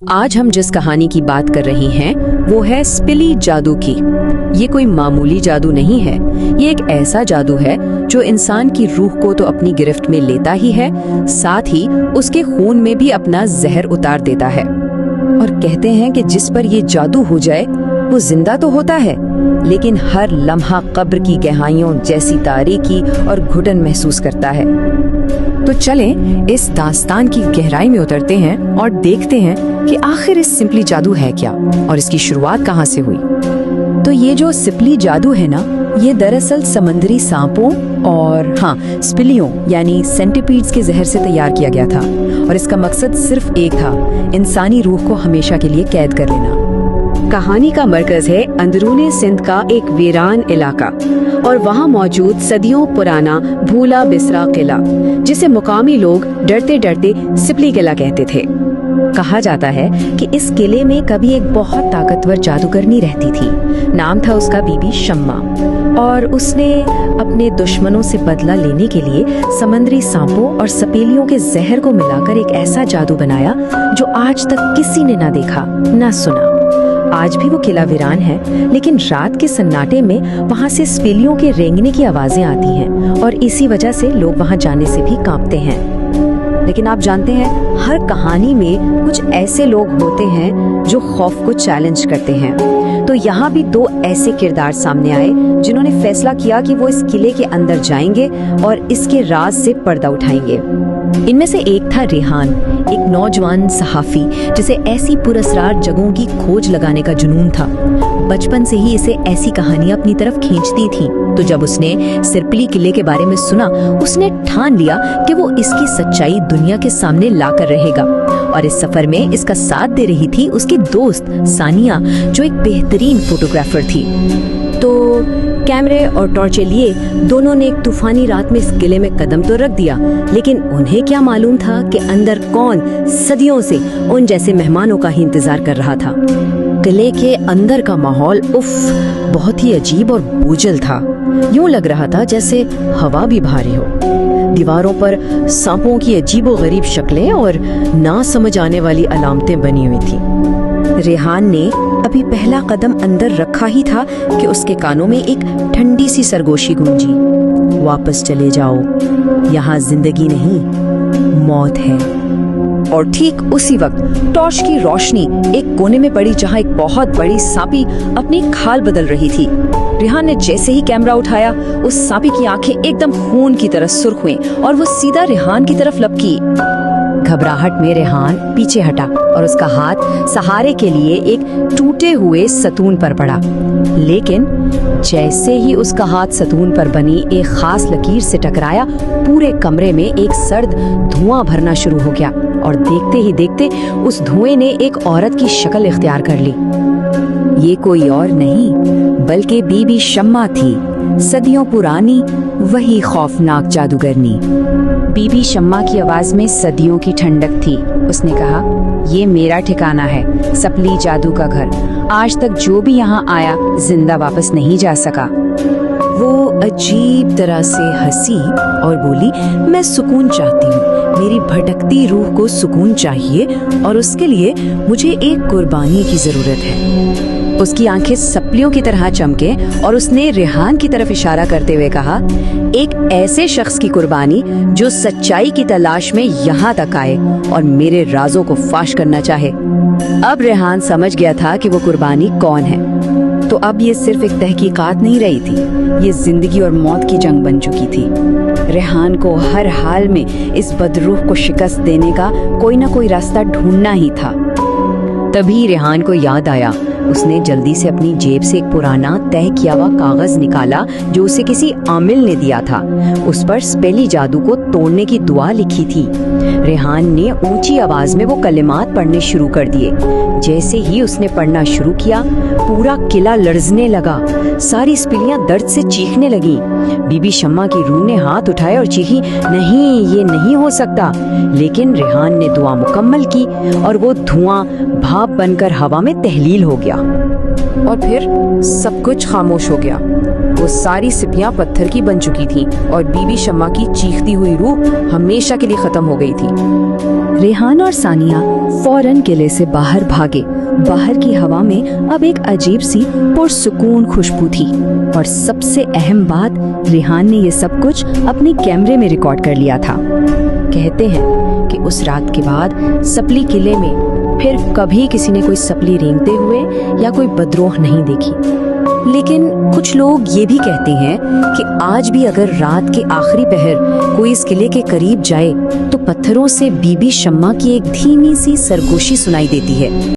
आज हम जिस कहानी की बात कर रहे हैं वो है स्पिली जादू की। ये कोई मामूली जादू नहीं है, ये एक ऐसा जादू है जो इंसान की रूह को तो अपनी गिरफ्त में लेता ही है, साथ ही उसके खून में भी अपना जहर उतार देता है। और कहते हैं कि जिस पर ये जादू हो जाए वो जिंदा तो होता है, लेकिन हर लम्हा कब्र की गहराइयों जैसी तारीकी और घुटन महसूस करता है। तो चलें इस दास्तान की गहराई में उतरते हैं और देखते हैं कि आखिर इस सिंपली जादू है क्या और इसकी शुरुआत कहाँ से हुई। तो ये जो सिंपली जादू है ना, ये दरअसल समंदरी सांपों और स्पिलियों यानी सेंटिपीड्स के जहर से तैयार किया गया था, और इसका मकसद सिर्फ एक था, इंसानी रूह को हमेशा के लिए कैद कर लेना। कहानी का मरकज है अंदरूनी सिंध का एक वीरान इलाका, और वहाँ मौजूद सदियों पुराना भूला बिसरा किला, जिसे मुकामी लोग डरते डरते सिपली किला कहते थे। कहा जाता है कि इस किले में कभी एक बहुत ताकतवर जादूगरनी रहती थी। नाम था उसका बीबी शम्मा, और उसने अपने दुश्मनों से बदला लेने के लिए समंदरी सांपों और सपेलियों के जहर को मिलाकर एक ऐसा जादू बनाया जो आज तक किसी ने ना देखा ना सुना। आज भी वो किला वीरान है, लेकिन रात के सन्नाटे में वहाँ से स्पेलियों के रेंगने की आवाजें आती हैं, और इसी वजह से लोग वहाँ जाने से भी कांपते हैं। लेकिन आप जानते हैं, हर कहानी में कुछ ऐसे लोग होते हैं जो खौफ को चैलेंज करते हैं। तो यहाँ भी दो ऐसे किरदार सामने आए जिन्होंने फैसला किया कि वो इस किले के अंदर जाएंगे और इसके राज से पर्दा उठाएंगे। इनमें से एक था रेहान, एक नौजवान सहाफी जिसे ऐसी पुरस्कार जगहों की खोज लगाने का जुनून था। बचपन से ही इसे ऐसी कहानियां अपनी तरफ खींचती थीं। तो जब उसने सिरपली किले के बारे में सुना, उसने ठान लिया कि वो इसकी सच्चाई दुनिया के सामने लाकर रहेगा। और इस सफर में इसका साथ दे रही थी उसकी दोस्त सानिया, जो एक बेहतरीन फोटोग्राफर थी। तो कैमरे और टॉर्चें लिए दोनों ने एक तूफानी रात में इस किले में कदम तो रख दिया, लेकिन उन्हें क्या मालूम था कि अंदर कौन सदियों से उन जैसे मेहमानों का ही इंतजार कर रहा था। किले के अंदर का माहौल बहुत ही अजीब और बोझल था। यूं लग रहा था जैसे हवा भी भारी हो। दीवारों पर सांपों की अजीबोगरीब शक्लें और ना समझ आने वाली अलामतें बनी हुई थी। रेहान ने अभी पहला कदम अंदर रखा ही था कि उसके कानों में एक ठंडी सी सरगोशी गूंजी, वापस चले जाओ, यहाँ जिंदगी नहीं मौत है। और ठीक उसी वक्त टॉर्च की रोशनी एक कोने में पड़ी, जहाँ एक बहुत बड़ी सांपी अपनी खाल बदल रही थी। रेहान ने जैसे ही कैमरा उठाया, उस सांपी की आंखें एकदम खून की तरह सुर्ख हुईं और वो सीधा रेहान की तरफ लपकी। घबराहट में रेहान पीछे हटा और उसका हाथ सहारे के लिए एक टूटे हुए सतून पर पड़ा। लेकिन जैसे ही उसका हाथ सतून पर बनी एक खास लकीर से टकराया, पूरे कमरे में एक सर्द धुआं भरना शुरू हो गया, और देखते ही देखते उस धुएं ने एक औरत की शक्ल इख्तियार कर ली। ये कोई और नहीं बल्कि बीबी शम्मा थी, सदियों पुरानी वही खौफनाक जादूगरनी। बीबी शम्मा की आवाज में सदियों की ठंडक थी। उसने कहा, ये मेरा ठिकाना है, सपली जादू का घर। आज तक जो भी यहाँ आया जिंदा वापस नहीं जा सका। वो अजीब तरह से हंसी और बोली, मैं सुकून चाहती हूँ, मेरी भटकती रूह को सुकून चाहिए, और उसके लिए मुझे एक कुर्बानी की जरूरत है। उसकी आंखें सपलियों की तरह चमके और उसने रेहान की तरफ इशारा करते हुए कहा, एक ऐसे शख्स की कुर्बानी जो सच्चाई की तलाश में यहाँ तक आए और मेरे राजों को फाश करना चाहे। अब रेहान समझ गया था कि वो कुर्बानी कौन है। तो अब ये सिर्फ एक तहकीकात नहीं रही थी, ये जिंदगी और मौत की जंग बन चुकी थी। रेहान को हर हाल में इस बदरूह को शिकस्त देने का कोई ना कोई रास्ता ढूंढना ही था। तभी रेहान को याद आया, उसने जल्दी से अपनी जेब से एक पुराना तय किया हुआ कागज निकाला जो उसे किसी आमिल ने दिया था। उस पर स्पेली जादू को तोड़ने की दुआ लिखी थी। रेहान ने ऊंची आवाज में वो कलिमात पढ़ने शुरू कर दिए। जैसे ही उसने पढ़ना शुरू किया, पूरा किला लर्जने लगा। सारी स्पेलियां दर्द से चीखने लगी। बीबी शम्मा की रूह ने हाथ उठाए और चीखी, नहीं, ये नहीं हो सकता। लेकिन रेहान ने दुआ मुकम्मल की और वो धुआं भाप बनकर हवा में तहलील हो गया। دیا اور پھر سب کچھ خاموش ہو گیا۔ وہ ساری سپیاں پتھر کی بن چکی تھیں اور بی بی شمع کی چیختی ہوئی روح ہمیشہ کے لیے ختم ہو گئی تھی۔ ریحان اور ثانیہ فوراً قلعے سے باہر بھاگے۔ باہر کی ہوا میں اب ایک عجیب سی پرسکون خوشبو تھی، اور سب سے اہم بات، ریحان نے یہ سب کچھ اپنے کیمرے میں ریکارڈ کر لیا تھا۔ کہتے ہیں کہ اس رات کے بعد سپلی قلعے میں پھر کبھی کسی نے کوئی سپلی رینگتے ہوئے یا کوئی بدروح نہیں دیکھی۔ لیکن کچھ لوگ یہ بھی کہتے ہیں کہ آج بھی اگر رات کے آخری پہر کوئی اس قلعے کے قریب جائے تو پتھروں سے بی بی شمع کی ایک دھیمی سی سرگوشی سنائی دیتی ہے۔